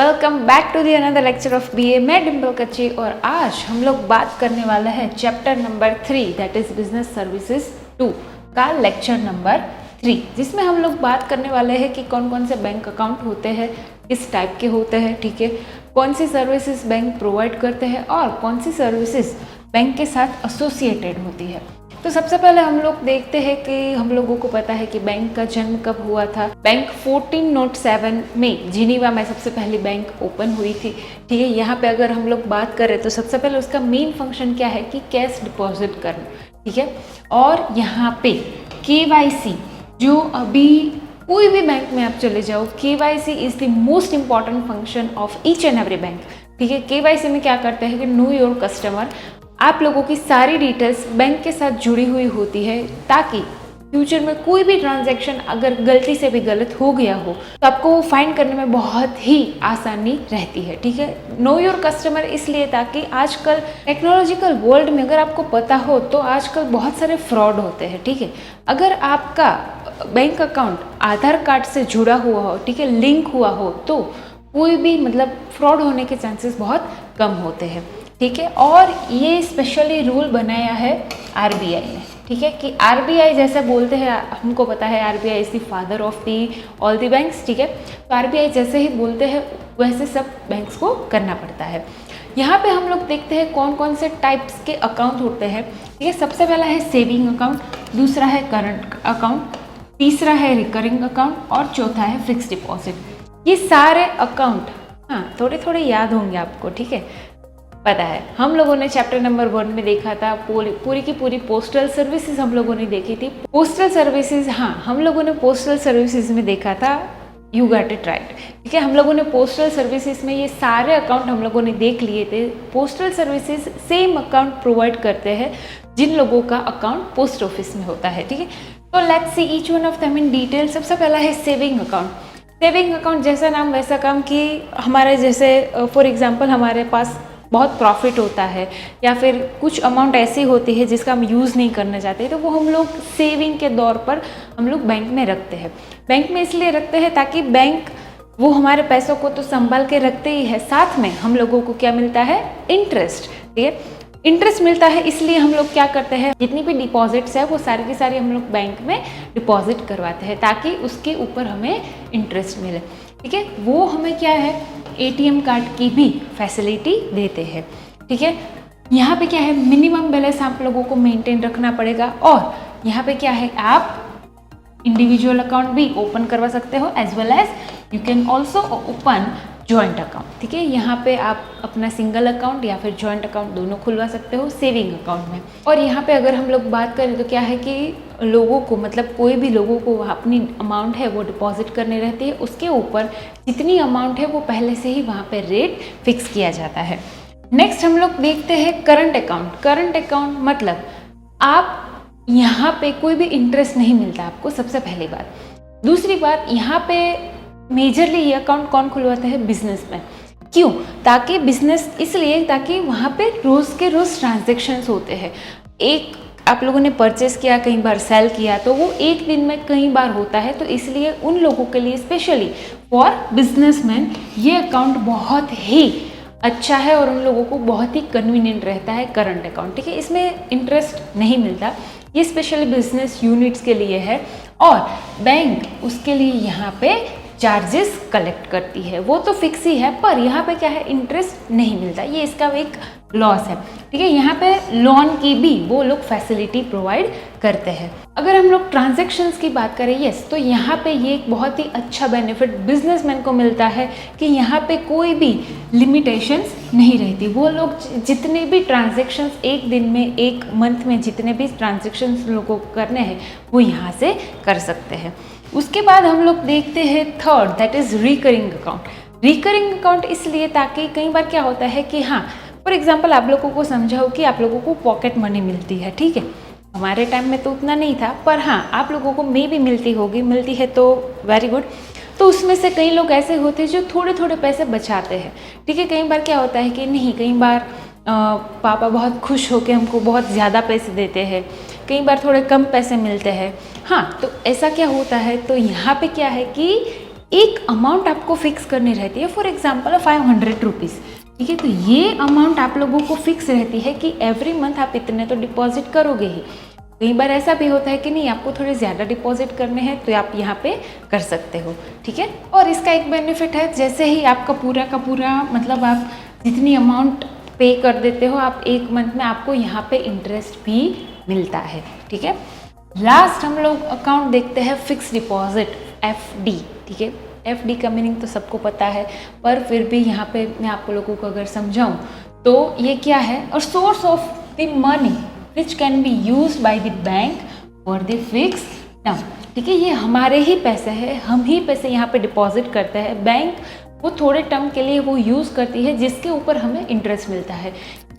Welcome back to the another lecture of BA. मैं डिम्पल कच्ची और आज हम लोग बात करने वाला है chapter number 3 that is business services 2 का लेक्चर नंबर 3, जिसमें हम लोग बात करने वाले हैं कि कौन कौन से बैंक अकाउंट होते हैं, किस टाइप के होते हैं, ठीक है, कौन सी सर्विसेज बैंक प्रोवाइड करते हैं और कौन सी सर्विसेज बैंक के साथ एसोसिएटेड होती है। तो सबसे पहले हम लोग देखते हैं कि हम लोगों को पता है कि बैंक का जन्म कब हुआ था। बैंक 1407 में जिनीवा में सबसे पहली बैंक ओपन हुई थी, ठीक है। यहाँ पे अगर हम लोग बात करें तो सबसे पहले उसका मेन फंक्शन क्या है कि कैश डिपॉजिट करना, ठीक है। और यहाँ पे KYC, जो अभी कोई भी बैंक में आप चले जाओ, KYC is the most important function of each and every bank, ठीक है। KYC में क्या करते हैं कि नो योर कस्टमर, आप लोगों की सारी डिटेल्स बैंक के साथ जुड़ी हुई होती है ताकि फ्यूचर में कोई भी ट्रांजैक्शन अगर गलती से भी गलत हो गया हो तो आपको वो फाइंड करने में बहुत ही आसानी रहती है, ठीक है। नो योर कस्टमर इसलिए ताकि आजकल टेक्नोलॉजिकल वर्ल्ड में अगर आपको पता हो तो आजकल बहुत सारे फ्रॉड होते हैं, ठीक है। अगर आपका बैंक अकाउंट आधार कार्ड से जुड़ा हुआ हो, ठीक है, लिंक हुआ हो, तो कोई भी मतलब फ्रॉड होने के चांसेस बहुत कम होते हैं, ठीक है। और ये स्पेशली रूल बनाया है RBI ने, ठीक है, कि RBI जैसे बोलते हैं, हमको पता है RBI is the father of the all the banks, ठीक है। तो RBI जैसे ही बोलते हैं वैसे सब बैंक्स को करना पड़ता है। यहाँ पे हम लोग देखते हैं कौन कौन से टाइप्स के अकाउंट होते हैं, ठीक है। सबसे पहला है सेविंग अकाउंट, दूसरा है करंट अकाउंट, तीसरा है रिकरिंग अकाउंट और चौथा है फिक्स डिपॉजिट। ये सारे अकाउंट हाँ थोड़े थोड़े याद होंगे आपको, ठीक है, पता है। हम लोगों ने चैप्टर नंबर 1 में देखा था, पूरी की पूरी पोस्टल सर्विसेज हम लोगों ने देखी थी। पोस्टल सर्विसेज, हाँ हम लोगों ने पोस्टल सर्विसेज में देखा था, यू गॉट इट राइट, ठीक है। हम लोगों ने पोस्टल सर्विसेज में ये सारे अकाउंट हम लोगों ने देख लिए थे। Postal services same account provide करते हैं जिन लोगों का अकाउंट पोस्ट ऑफिस में होता है, ठीक है। तो let's see each one of them in detail. सबसे पहला है सेविंग अकाउंट। सेविंग अकाउंट जैसा नाम वैसा काम, कि हमारे जैसे फॉर एग्जाम्पल हमारे पास बहुत प्रॉफिट होता है या फिर कुछ अमाउंट ऐसी होती है जिसका हम यूज़ नहीं करना चाहते, तो वो हम लोग सेविंग के दौर पर हम लोग बैंक में रखते हैं। बैंक में इसलिए रखते हैं ताकि बैंक वो हमारे पैसों को तो संभाल के रखते ही है, साथ में हम लोगों को क्या मिलता है, इंटरेस्ट, ठीक है। इंटरेस्ट मिलता है, इसलिए हम लोग क्या करते हैं, जितनी भी डिपॉजिट्स है वो सारी की सारी हम लोग बैंक में डिपॉजिट करवाते हैं ताकि उसके ऊपर हमें इंटरेस्ट मिले, ठीक है। वो हमें क्या है, ATM कार्ड की भी फैसिलिटी देते हैं, ठीक है। यहाँ पे क्या है, मिनिमम बैलेंस आप लोगों को मेंटेन रखना पड़ेगा और यहाँ पे क्या है, आप इंडिविजुअल अकाउंट भी ओपन करवा सकते हो as well as you can also open joint account, ठीक है। यहाँ पे आप अपना सिंगल अकाउंट या फिर जॉइंट अकाउंट दोनों खुलवा सकते हो सेविंग अकाउंट में। और यहाँ पे अगर हम लोग बात करें तो क्या है कि लोगों को मतलब कोई भी लोगों को अपनी अमाउंट है वो डिपॉजिट करनी रहती है, उसके ऊपर जितनी अमाउंट है वो पहले से ही वहाँ पे रेट फिक्स किया जाता है। नेक्स्ट हम लोग देखते हैं करंट अकाउंट। करंट अकाउंट मतलब आप यहाँ पे कोई भी इंटरेस्ट नहीं मिलता आपको, सबसे पहली बात। दूसरी बात, यहाँ पे मेजरली ये अकाउंट कौन खुलवाते हैं, बिजनेसमैन। क्यों, ताकि बिजनेस इसलिए ताकि वहाँ पे रोज़ के रोज़ ट्रांजेक्शन्स होते हैं। एक आप लोगों ने परचेस किया, कई बार सेल किया, तो वो एक दिन में कई बार होता है, तो इसलिए उन लोगों के लिए स्पेशली फॉर बिजनेसमैन ये अकाउंट बहुत ही अच्छा है और उन लोगों को बहुत ही कन्वीनियंट रहता है करंट अकाउंट, ठीक है। इसमें इंटरेस्ट नहीं मिलता, ये स्पेशली बिजनेस यूनिट्स के लिए है और बैंक उसके लिए यहाँ पे चार्जेस कलेक्ट करती है, वो तो फिक्स ही है, पर यहाँ पे क्या है, इंटरेस्ट नहीं मिलता, ये इसका एक लॉस है, ठीक है। यहाँ पे लोन की भी वो लोग फैसिलिटी प्रोवाइड करते हैं। अगर हम लोग ट्रांजैक्शंस की बात करें, यस, तो यहाँ पे ये एक बहुत ही अच्छा बेनिफिट बिजनेसमैन को मिलता है कि यहाँ पे कोई भी लिमिटेशंस नहीं रहती। वो लोग जितने भी ट्रांजैक्शंस एक दिन में, एक मंथ में जितने भी ट्रांजैक्शंस लोगों को करने हैं वो यहाँ से कर सकते हैं। उसके बाद हम लोग देखते हैं third, that is recurring account. Recurring account इसलिए ताकि कई बार क्या होता है कि हाँ फॉर एग्जांपल आप लोगों को समझाओ कि आप लोगों को पॉकेट मनी मिलती है, ठीक है। हमारे टाइम में तो उतना नहीं था, पर हाँ आप लोगों को मे भी मिलती होगी, मिलती है तो वेरी गुड। तो उसमें से कई लोग ऐसे होते हैं जो थोड़े थोड़े पैसे बचाते हैं, ठीक है। कई बार क्या होता है कि नहीं, कई बार पापा बहुत खुश होकर हमको बहुत ज़्यादा पैसे देते हैं, कई बार थोड़े कम पैसे मिलते हैं, हाँ। तो ऐसा क्या होता है, तो यहाँ पे क्या है कि एक अमाउंट आपको फिक्स करनी रहती है, फॉर एग्जाम्पल 500 रुपीज़, ठीक है। तो ये अमाउंट आप लोगों को फिक्स रहती है कि एवरी मंथ आप इतने तो डिपॉजिट करोगे ही। कई बार ऐसा भी होता है कि नहीं, आपको थोड़े ज़्यादा डिपॉजिट करने हैं तो आप यहाँ पे कर सकते हो, ठीक है। और इसका एक बेनिफिट है, जैसे ही आपका पूरा का पूरा मतलब आप जितनी अमाउंट पे कर देते हो, आप एक मंथ में आपको यहाँ पे इंटरेस्ट भी मिलता है, ठीक है। लास्ट हम लोग अकाउंट देखते हैं फिक्स डिपॉजिट, FD, ठीक है। FD का मीनिंग तो सबको पता है, पर फिर भी यहाँ पे मैं आप लोगों को अगर समझाऊँ तो ये क्या है, और source of the money which can be use by the bank for the fix term, ठीक है। ये हमारे ही पैसे हैं, हम ही पैसे यहाँ पे डिपॉजिट करते हैं, बैंक वो थोड़े टर्म के लिए वो यूज़ करती है जिसके ऊपर हमें इंटरेस्ट मिलता है।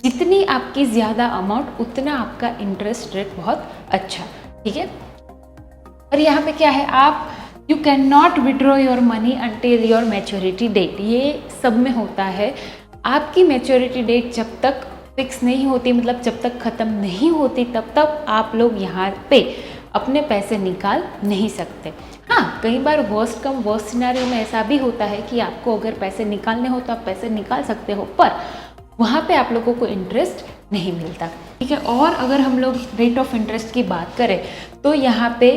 जितनी आपकी ज़्यादा अमाउंट उतना आपका इंटरेस्ट रेट बहुत अच्छा, ठीक है। और यहाँ पे क्या है, आप you can not withdraw your money until your maturity date, ये सब में होता है। आपकी मैच्योरिटी डेट जब तक फिक्स नहीं होती, मतलब जब तक ख़त्म नहीं होती, तब तक आप लोग यहाँ पे अपने पैसे निकाल नहीं सकते। हाँ, कई बार वर्स्ट कम वर्स्ट सिनेरियो में ऐसा भी होता है कि आपको अगर पैसे निकालने हो तो आप पैसे निकाल सकते हो, पर वहाँ पे आप लोगों को इंटरेस्ट नहीं मिलता, ठीक है। और अगर हम लोग रेट ऑफ इंटरेस्ट की बात करें तो यहाँ पे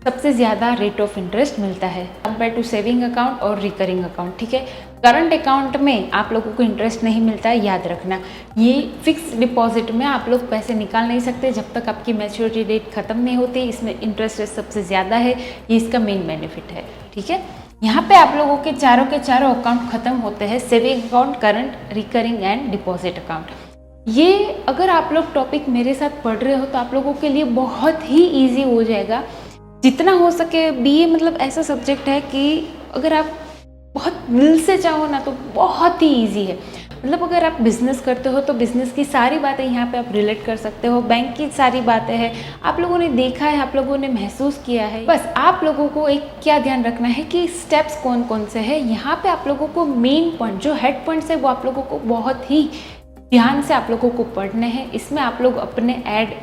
सबसे ज़्यादा रेट ऑफ इंटरेस्ट मिलता है कंपेयर टू सेविंग अकाउंट और रिकरिंग अकाउंट, ठीक है। करंट अकाउंट में आप लोगों को इंटरेस्ट नहीं मिलता है, याद रखना। ये फिक्स डिपॉजिट में आप लोग पैसे निकाल नहीं सकते जब तक आपकी मैच्योरिटी डेट ख़त्म नहीं होती, इसमें इंटरेस्ट रेट सबसे ज़्यादा है, ये इसका मेन बेनिफिट है, ठीक है। यहाँ पे आप लोगों के चारों अकाउंट ख़त्म होते हैं, saving account, current, recurring and deposit account. ये अगर आप लोग टॉपिक मेरे साथ पढ़ रहे हो तो आप लोगों के लिए बहुत ही ईजी हो जाएगा। जितना हो सके BA मतलब ऐसा सब्जेक्ट है कि अगर आप बहुत दिल से चाहो ना तो बहुत ही इजी है। मतलब अगर आप बिज़नेस करते हो तो बिज़नेस की सारी बातें यहाँ पे आप रिलेट कर सकते हो, बैंक की सारी बातें हैं, आप लोगों ने देखा है, आप लोगों ने महसूस किया है। बस आप लोगों को एक क्या ध्यान रखना है कि स्टेप्स कौन कौन से हैं। यहाँ पे आप लोगों को मेन पॉइंट जो हेड पॉइंट्स है वो आप लोगों को बहुत ही ध्यान से आप लोगों को पढ़ने हैं। इसमें आप लोग अपने ऐड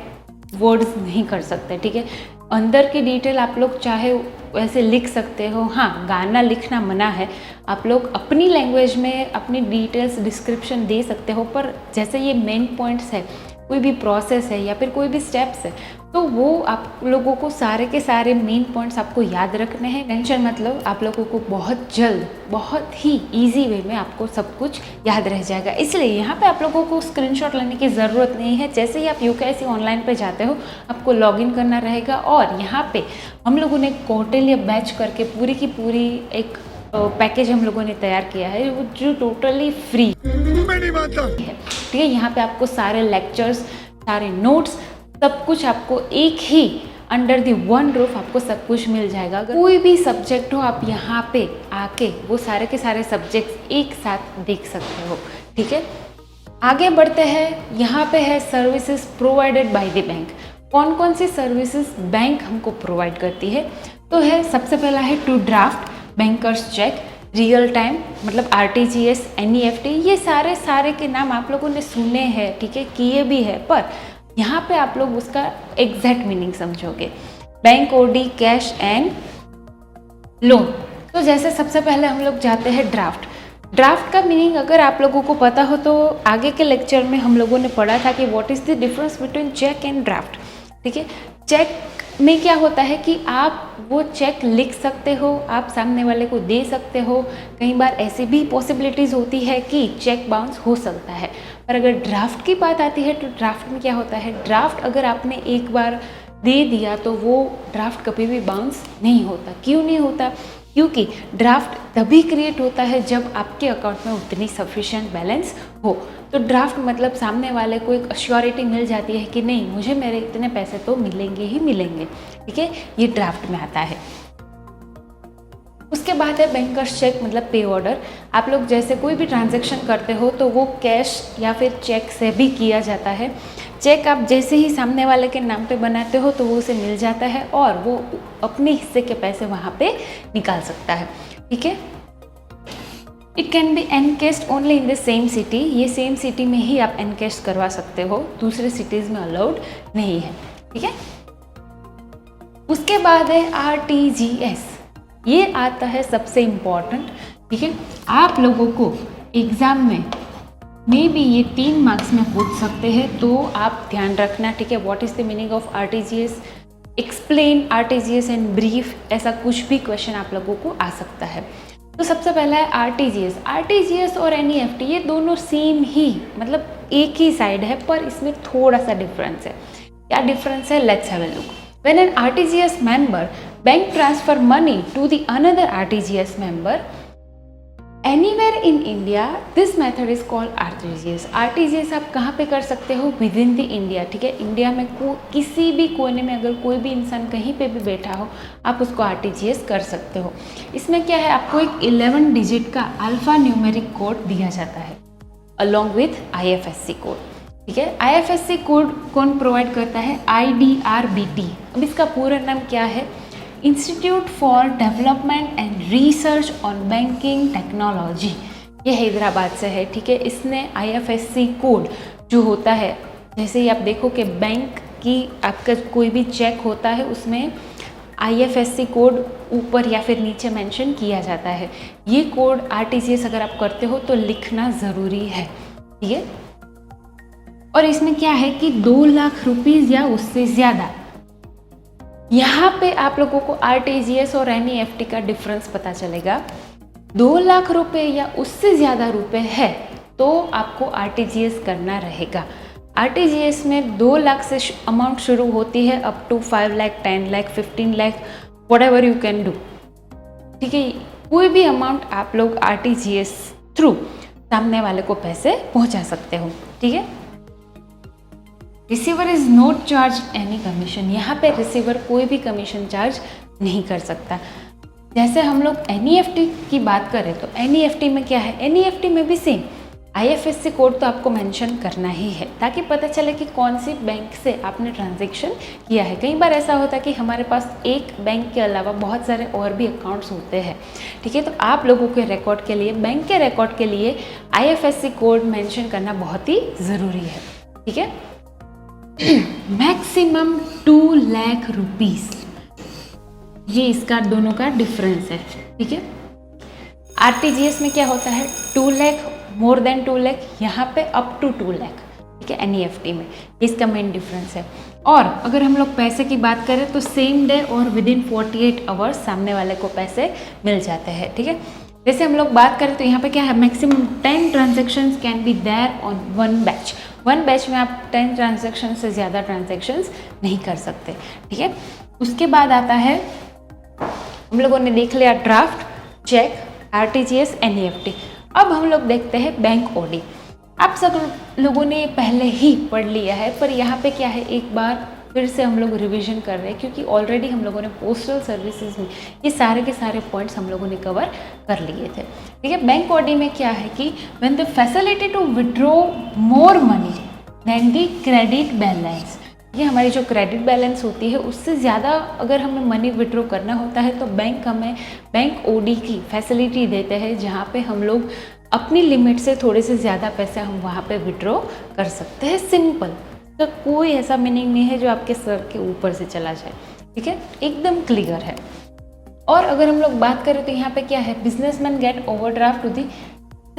वर्ड्स नहीं कर सकते, ठीक है। अंदर की डिटेल आप लोग चाहे वैसे लिख सकते हो, हाँ गाना लिखना मना है, आप लोग अपनी लैंग्वेज में अपनी डिटेल्स डिस्क्रिप्शन दे सकते हो, पर जैसे ये मेन पॉइंट्स है, कोई भी प्रोसेस है या फिर कोई भी स्टेप्स है, तो वो आप लोगों को सारे के सारे मेन पॉइंट्स आपको याद रखने हैं। टेंशन मतलब आप लोगों को बहुत जल्द बहुत ही इजी वे में आपको सब कुछ याद रह जाएगा। इसलिए यहाँ पे आप लोगों को स्क्रीनशॉट लेने की ज़रूरत नहीं है। जैसे ही आप UKIC ऑनलाइन पे जाते हो आपको लॉगिन करना रहेगा, और यहाँ पे हम लोगों ने कौटिल्य बैच करके पूरी की पूरी एक पैकेज हम लोगों ने तैयार किया है जो टोटली फ्री है, ठीक है। यहाँ पे आपको सारे लेक्चर्स, सारे नोट्स, सब कुछ आपको एक ही अंडर द वन रूफ आपको सब कुछ मिल जाएगा। अगर कोई भी सब्जेक्ट हो आप यहाँ पे आके वो सारे के सारे सब्जेक्ट्स एक साथ देख सकते हो, ठीक है। आगे बढ़ते हैं, यहाँ पे है services provided by the bank. कौन कौन सी सर्विसेज बैंक हमको प्रोवाइड करती है, तो है सबसे पहला है two draft bankers cheque, real time मतलब RTGS, NEFT, ये सारे के नाम आप लोगों ने सुने हैं, ठीक है, किए भी है, पर यहाँ पे आप लोग उसका एग्जैक्ट मीनिंग समझोगे। Bank OD, cash and loan. तो जैसे सबसे पहले हम लोग जाते हैं ड्राफ्ट का मीनिंग अगर आप लोगों को पता हो तो आगे के लेक्चर में हम लोगों ने पढ़ा था कि what is the difference between cheque and draft, ठीक है। चेक में क्या होता है कि आप वो चेक लिख सकते हो, आप सामने वाले को दे सकते हो। कई बार ऐसी भी पॉसिबिलिटीज़ होती है कि चेक बाउंस हो सकता है, पर अगर ड्राफ्ट की बात आती है तो ड्राफ्ट में क्या होता है, ड्राफ्ट अगर आपने एक बार दे दिया तो वो ड्राफ्ट कभी भी बाउंस नहीं होता। क्यों नहीं होता, क्योंकि ड्राफ्ट तभी क्रिएट होता है जब आपके अकाउंट में उतनी सफिशिएंट बैलेंस हो। तो ड्राफ्ट मतलब सामने वाले को एक अश्योरिटी मिल जाती है कि नहीं, मुझे मेरे इतने पैसे तो मिलेंगे ही मिलेंगे, ठीक है, ये ड्राफ्ट में आता है। उसके बाद है बैंकर्स चेक मतलब पे ऑर्डर। आप लोग जैसे कोई भी ट्रांजैक्शन करते हो तो वो कैश या फिर चेक से भी किया जाता है। चेक आप जैसे ही सामने वाले के नाम पे बनाते हो तो वो उसे मिल जाता है और वो अपने हिस्से के पैसे वहाँ पे निकाल सकता है, ठीक है। It can be encased only in the same city, ये सेम सिटी में ही आप एनकेस्ट करवा सकते हो, दूसरे सिटीज़ में अलाउड नहीं है, ठीक है। उसके बाद है RTGS, ये आता है सबसे इम्पॉर्टेंट, ठीक है। आप लोगों को एग्ज़ाम में मे बी ये 3 मार्क्स में पूछ सकते हैं, तो आप ध्यान रखना, ठीक है। What is the meaning of RTGS, explain RTGS in brief, ऐसा कुछ भी क्वेश्चन आप लोगों को आ सकता है। तो सबसे पहला है आरटीजीएस। आरटीजीएस और एनईएफटी ये दोनों सेम ही, मतलब एक ही साइड है, पर इसमें थोड़ा सा डिफरेंस है। क्या डिफरेंस है? Let's have a look. When an RTGS member bank transfer money to the another RTGS member anywhere in India, this method is called RTGS. RTGS आप कहाँ पे कर सकते हो? विद इन द इंडिया, ठीक है। इंडिया में किसी भी कोने में अगर कोई भी इंसान कहीं पे भी बैठा हो, आप उसको आरटीजीएस कर सकते हो। इसमें क्या है, आपको एक 11 डिजिट का अल्फा न्यूमेरिक कोड दिया जाता है अलॉन्ग विथ आईएफएससी कोड, ठीक है। आईएफएससी कोड कौन प्रोवाइड करता है? IDRBT। अब इसका पूरा नाम क्या है? Institute for development and research on banking technology. ये हैदराबाद से है, ठीक है। इसने आईएफएससी कोड जो होता है, जैसे ही आप देखो कि बैंक की आपका कोई भी चेक होता है उसमें आईएफएससी कोड ऊपर या फिर नीचे मेंशन किया जाता है। ये कोड आरटीजीएस अगर आप करते हो तो लिखना ज़रूरी है, ठीक है। और इसमें क्या है कि 2 लाख रुपीज़ या उससे ज़्यादा, यहाँ पे आप लोगों को आरटीजीएस और एनईएफटी का डिफरेंस पता चलेगा। 2 लाख रुपए या उससे ज़्यादा रुपए है तो आपको आरटीजीएस करना रहेगा। आरटीजीएस में 2 लाख से अमाउंट शुरू होती है up to 5 lakh, 10 lakh, 15 lakh, whatever you can do, ठीक है। कोई भी अमाउंट आप लोग आरटीजीएस थ्रू सामने वाले को पैसे पहुंचा सकते हो, ठीक है। Receiver is not charge any commission. यहाँ पे रिसीवर कोई भी कमीशन चार्ज नहीं कर सकता। जैसे हम लोग एनईएफटी की बात करें तो एनईएफटी में क्या है? एनईएफटी में भी सेम आईएफएससी कोड तो आपको मेंशन करना ही है ताकि पता चले कि कौन सी बैंक से आपने ट्रांजैक्शन किया है। कई बार ऐसा होता है कि हमारे पास एक बैंक के अलावा बहुत सारे और भी अकाउंट्स होते हैं, ठीक है। तो आप लोगों के रिकॉर्ड के लिए, बैंक के रिकॉर्ड के लिए आईएफएससी कोड मेंशन करना बहुत ही ज़रूरी है, ठीक है। मैक्सिमम 2 लाख रुपीज़, ये इसका दोनों का डिफरेंस है, ठीक है। आरटीजीएस में क्या होता है? 2 लाख, मोर देन 2 लाख, यहाँ पे अप टू 2 लाख, ठीक है। एनईएफटी में इसका मेन डिफरेंस है। और अगर हम लोग पैसे की बात करें तो सेम डे और विद इन 48 आवर्स सामने वाले को पैसे मिल जाते हैं, ठीक है। जैसे हम लोग बात करें तो यहाँ पे क्या है? Maximum 10 transactions can be there on 1 batch. 1 batch में आप 10 ट्रांजेक्शन से ज़्यादा ट्रांजेक्शन्स नहीं कर सकते, ठीक है। उसके बाद आता है, हम लोगों ने देख लिया ड्राफ्ट, चेक, आरटीजीएस, एनईएफटी। अब हम लोग देखते हैं बैंक ओडी। आप सब लोगों ने पहले ही पढ़ लिया है, पर यहाँ पे क्या है, एक बार फिर से हम लोग रिवीजन कर रहे हैं क्योंकि ऑलरेडी हम लोगों ने पोस्टल सर्विसेज में ये सारे के सारे पॉइंट्स हम लोगों ने कवर कर लिए थे, ठीक है। बैंक ओडी में क्या है कि when the facility to withdraw more money than the credit balance, ये हमारी जो क्रेडिट बैलेंस होती है उससे ज़्यादा अगर हमें मनी विड्रॉ करना होता है तो बैंक हमें बैंक ओडी की फैसिलिटी देते हैं, जहाँ पे हम लोग अपनी लिमिट से थोड़े से ज़्यादा पैसे हम वहाँ पे विड्रॉ कर सकते हैं। सिंपल, तो कोई ऐसा मीनिंग नहीं है जो आपके सर के ऊपर से चला जाए, ठीक है, एकदम क्लियर है। और अगर हम लोग बात करें तो यहाँ पे क्या है, businessman get overdraft to the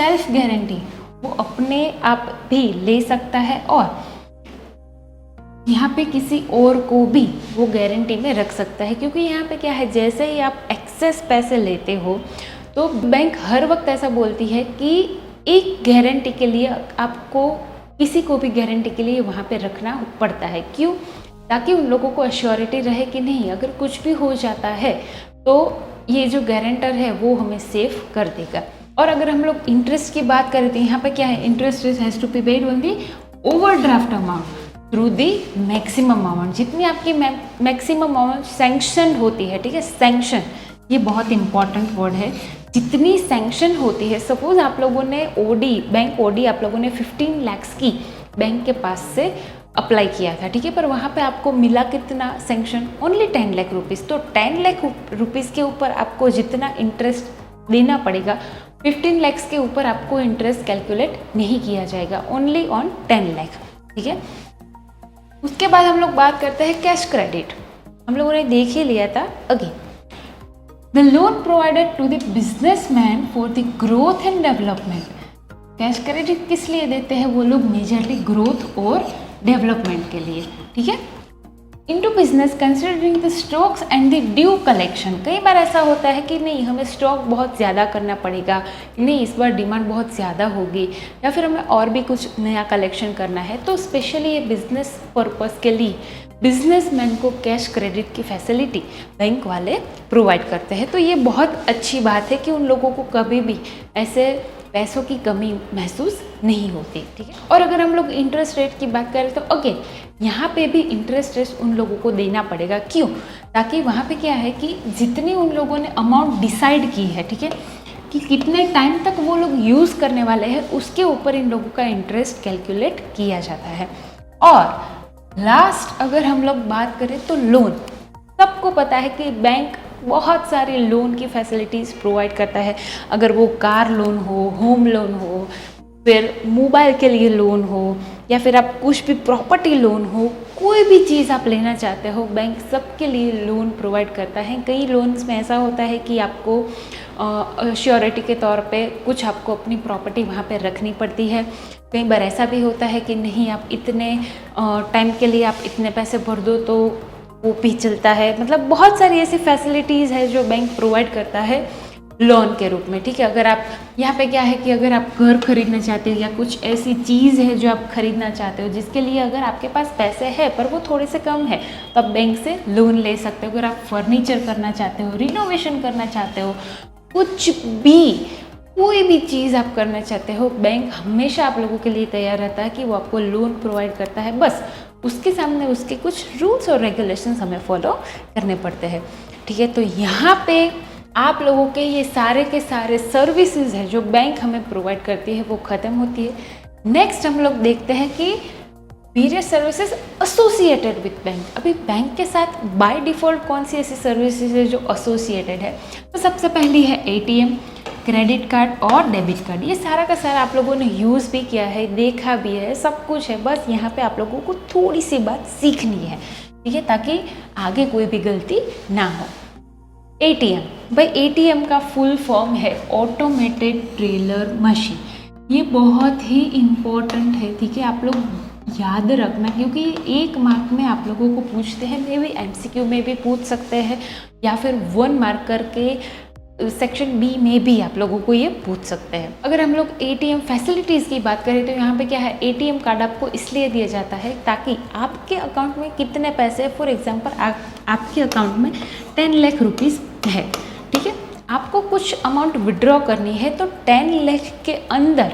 self guarantee, वो अपने आप भी ले सकता है और यहाँ पे किसी और को भी वो गारंटी में रख सकता है, क्योंकि यहाँ पे क्या है, जैसे ही आप एक्सेस पैसे लेते हो तो बैंक हर वक्त ऐसा बोलती है कि एक गारंटी के लिए आपको किसी को भी गारंटी के लिए वहाँ पे रखना पड़ता है। क्यों? ताकि उन लोगों को एश्योरिटी रहे कि नहीं, अगर कुछ भी हो जाता है तो ये जो गारंटर है वो हमें सेफ कर देगा। और अगर हम लोग इंटरेस्ट की बात करें तो यहाँ पे क्या है, interest has to be paid on the overdraft amount through the maximum amount. जितनी आपकी मैक्सिमम अमाउंट सैंक्शन होती है, ठीक है, सैंक्शन ये बहुत इंपॉर्टेंट वर्ड है। जितनी सैंक्शन होती है, सपोज आप लोगों ने ओडी, बैंक ओडी आप लोगों ने 15 लाख की बैंक के पास से अप्लाई किया था, ठीक है, पर वहाँ पे आपको मिला कितना सैंक्शन? Only 10 lakh rupees. तो 10 लाख रुपीज़ के ऊपर आपको जितना इंटरेस्ट देना पड़ेगा, 15 लाख के ऊपर आपको इंटरेस्ट कैलकुलेट नहीं किया जाएगा, ओनली ऑन 10 लाख, ठीक है। उसके बाद हम लोग बात करते हैं कैश क्रेडिट। हम लोगों ने देख ही लिया था again. The loan provided to the businessman for the growth and development. Cash credit किस लिए देते हैं वो लोग? मेजरली ग्रोथ और डेवलपमेंट के लिए, ठीक है। Into business considering the stocks and the due collection. कई बार ऐसा होता है कि नहीं, हमें स्टॉक बहुत ज़्यादा करना पड़ेगा, नहीं इस बार डिमांड बहुत ज़्यादा होगी, या फिर हमें और भी कुछ नया कलेक्शन करना है, तो स्पेशली ये बिजनेस पर्पस के लिए बिजनेसमैन को कैश क्रेडिट की फैसिलिटी बैंक वाले प्रोवाइड करते हैं। तो ये बहुत अच्छी बात है कि उन लोगों को कभी भी ऐसे पैसों की कमी महसूस नहीं होती, ठीक है। और अगर हम लोग इंटरेस्ट रेट की बात करें तो अगेन यहाँ पे भी इंटरेस्ट रेट उन लोगों को देना पड़ेगा। क्यों? ताकि वहाँ पे क्या है कि जितनी उन लोगों ने अमाउंट डिसाइड की है, ठीक है, कि कितने टाइम तक वो लोग यूज़ करने वाले हैं, उसके ऊपर इन लोगों का इंटरेस्ट कैलकुलेट किया जाता है। और लास्ट अगर हम लोग बात करें तो लोन, सबको पता है कि बैंक बहुत सारे लोन की फैसिलिटीज़ प्रोवाइड करता है। अगर वो कार लोन हो, होम लोन हो, फिर मोबाइल के लिए लोन हो, या फिर आप कुछ भी प्रॉपर्टी लोन हो, कोई भी चीज़ आप लेना चाहते हो, बैंक सबके लिए लोन प्रोवाइड करता है। कई लोन्स में ऐसा होता है कि आपको श्योरिटी के तौर पे कुछ आपको अपनी प्रॉपर्टी वहाँ पे रखनी पड़ती है। कई बार ऐसा भी होता है कि नहीं, आप इतने टाइम के लिए आप इतने पैसे भर दो तो वो भी चलता है। मतलब बहुत सारी ऐसी फैसिलिटीज़ है जो बैंक प्रोवाइड करता है लोन के रूप में, ठीक है। अगर आप यहाँ पे क्या है कि अगर आप घर खरीदना चाहते हो या कुछ ऐसी चीज़ है जो आप खरीदना चाहते हो जिसके लिए अगर आपके पास पैसे हैं पर वो थोड़े से कम है, तो आप बैंक से लोन ले सकते हो। अगर आप फर्नीचर करना चाहते हो, रिनोवेशन करना चाहते हो, कुछ भी कोई भी चीज़ आप करना चाहते हो, बैंक हमेशा आप लोगों के लिए तैयार रहता है कि वो आपको लोन प्रोवाइड करता है। बस उसके सामने उसके कुछ रूल्स और रेगुलेशंस हमें फॉलो करने पड़ते हैं, ठीक है। तो यहाँ पे आप लोगों के ये सारे के सारे सर्विसेज है जो बैंक हमें प्रोवाइड करती है वो ख़त्म होती है। नेक्स्ट हम लोग देखते हैं कि various services associated with bank. अभी बैंक के साथ बाय डिफ़ॉल्ट कौन सी ऐसी सर्विसेज है जो एसोसिएटेड है? तो सबसे पहली है एटीएम, क्रेडिट कार्ड और डेबिट कार्ड। ये सारा का सारा आप लोगों ने यूज़ भी किया है, देखा भी है, सब कुछ है। बस यहाँ पे आप लोगों को थोड़ी सी बात सीखनी है, ठीक है, ताकि आगे कोई भी गलती ना हो। एटीएम, भाई एटीएम का फुल फॉर्म है ऑटोमेटेड टेलर मशीन। ये बहुत ही इम्पोर्टेंट है, ठीक है, आप लोग याद रखना, क्योंकि एक मार्क में आप लोगों को पूछते हैं, मे बी एमसीक्यू में भी पूछ सकते हैं, या फिर 1 मार्क करके सेक्शन बी में भी आप लोगों को ये पूछ सकते हैं। अगर हम लोग एटीएम फैसिलिटीज़ की बात करें तो यहाँ पे क्या है, एटीएम कार्ड आपको इसलिए दिया जाता है ताकि आपके अकाउंट में कितने पैसे, फॉर एग्जांपल आपके अकाउंट में 10 लाख रुपीज़ है, ठीक है, आपको कुछ अमाउंट विड्रॉ करनी है, तो 10 लाख के अंदर,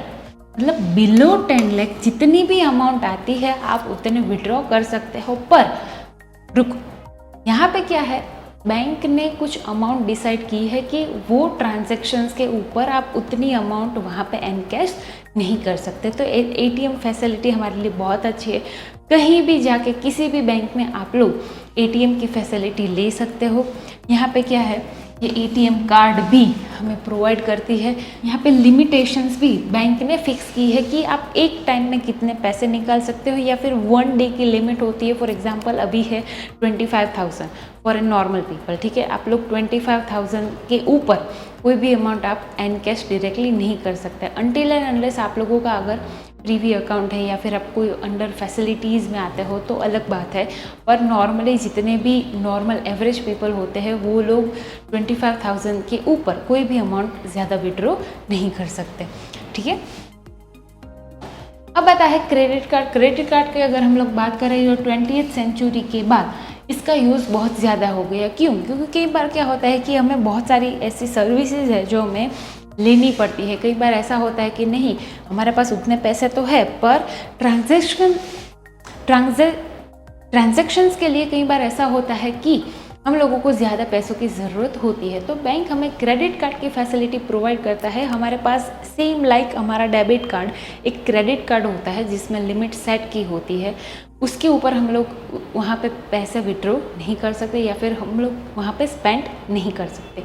मतलब बिलो 10 लाख जितनी भी अमाउंट आती है आप उतने विड्रॉ कर सकते हो। पर रुको, यहाँ पे क्या है, बैंक ने कुछ अमाउंट डिसाइड की है कि वो ट्रांजैक्शंस के ऊपर आप उतनी अमाउंट वहाँ पे एनकैश नहीं कर सकते। तो एटीएम फैसिलिटी हमारे लिए बहुत अच्छी है। कहीं भी जाके किसी भी बैंक में आप लोग एटीएम की फैसिलिटी ले सकते हो। यहाँ पे क्या है, ये एटीएम कार्ड भी हमें प्रोवाइड करती है। यहाँ पे लिमिटेशंस भी बैंक ने फिक्स की है कि आप एक टाइम में कितने पैसे निकाल सकते हो, या फिर 1 डे की लिमिट होती है। फॉर एग्जांपल अभी है 25,000 फॉर ए नॉर्मल पीपल, ठीक है। आप लोग 25,000 के ऊपर कोई भी अमाउंट आप एनकैश डायरेक्टली नहीं कर सकते अनटिल एंड अनलेस आप लोगों का अगर प्रीवी अकाउंट है या फिर आप कोई अंडर फैसिलिटीज़ में आते हो तो अलग बात है। पर नॉर्मली जितने भी नॉर्मल एवरेज पीपल होते हैं वो लोग 25,000 के ऊपर कोई भी अमाउंट ज़्यादा विड्रॉ नहीं कर सकते, ठीक है। अब आता है क्रेडिट कार्ड। क्रेडिट कार्ड की अगर हम लोग बात करें जो 20th सेंचुरी के बाद इसका यूज़ बहुत ज़्यादा हो गया। क्यों? क्योंकि कई बार क्या होता है कि हमें बहुत सारी ऐसी सर्विसेज है जो हमें लेनी पड़ती है। कई बार ऐसा होता है कि नहीं हमारे पास उतने पैसे तो है, पर ट्रांजैक्शंस के लिए कई बार ऐसा होता है कि हम लोगों को ज़्यादा पैसों की ज़रूरत होती है, तो बैंक हमें क्रेडिट कार्ड की फैसिलिटी प्रोवाइड करता है। हमारे पास सेम लाइक हमारा डेबिट कार्ड एक क्रेडिट कार्ड होता है जिसमें लिमिट सेट की होती है, उसके ऊपर हम लोग वहाँ पे पैसे विड्रॉ नहीं कर सकते या फिर हम लोग वहाँ पे स्पेंड नहीं कर सकते।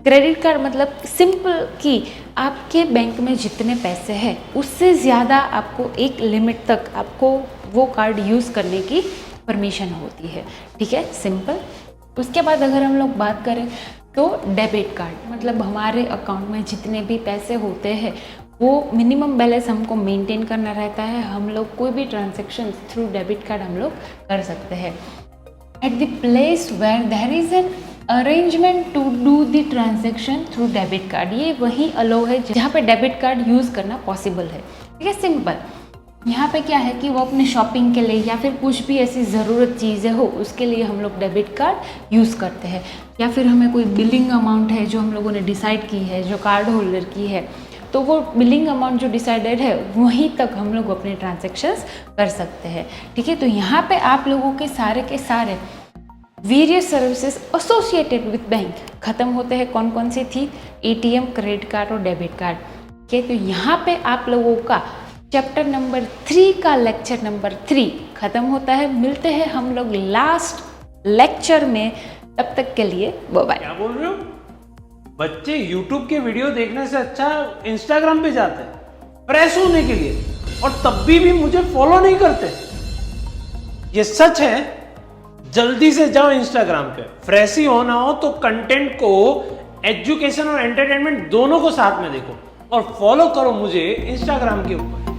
क्रेडिट कार्ड मतलब सिंपल कि आपके बैंक में जितने पैसे हैं उससे ज़्यादा आपको एक लिमिट तक आपको वो कार्ड यूज़ करने की परमिशन होती है, ठीक है, सिंपल। उसके बाद अगर हम लोग बात करें तो डेबिट कार्ड मतलब हमारे अकाउंट में जितने भी पैसे होते हैं वो मिनिमम बैलेंस हमको मेंटेन करना रहता है। हम लोग कोई भी ट्रांजेक्शन थ्रू डेबिट कार्ड हम लोग कर सकते हैं। At the place where there is an arrangement to do the transaction through debit card, ये वही अलो है जहाँ पे डेबिट कार्ड यूज़ करना पॉसिबल है। ठीक है, सिंपल। यहाँ पे क्या है कि वो अपने शॉपिंग के लिए या फिर कुछ भी ऐसी ज़रूरत चीज़ें हो उसके लिए हम लोग डेबिट कार्ड यूज़ करते हैं, या फिर हमें कोई बिलिंग अमाउंट है जो हम लोगों ने डिसाइड की है, जो कार्ड होल्डर की है, तो वो बिलिंग अमाउंट जो डिसाइडेड है वहीं तक हम लोग अपने ट्रांजेक्शन्स कर सकते हैं। ठीक है, तो यहाँ पे आप लोगों के सारे various services associated with bank खत्म होते हैं। कौन कौन सी थी? एटीएम, क्रेडिट कार्ड और डेबिट कार्ड। ठीक है, तो यहाँ पे आप लोगों का चैप्टर नंबर 3 का लेक्चर नंबर 3 खत्म होता है। मिलते हैं हम लोग लास्ट लेक्चर में, तब तक के लिए बाय बाय। क्या बोल रहे हो? बच्चे YouTube के वीडियो देखने से अच्छा Instagram पे जाते हैं फ्रेश होने के लिए, और तब भी मुझे फॉलो नहीं करते। ये सच है। जल्दी से जाओ Instagram पे, फ्रेश ही होना हो तो कंटेंट को, एजुकेशन और एंटरटेनमेंट दोनों को साथ में देखो, और फॉलो करो मुझे Instagram के ऊपर।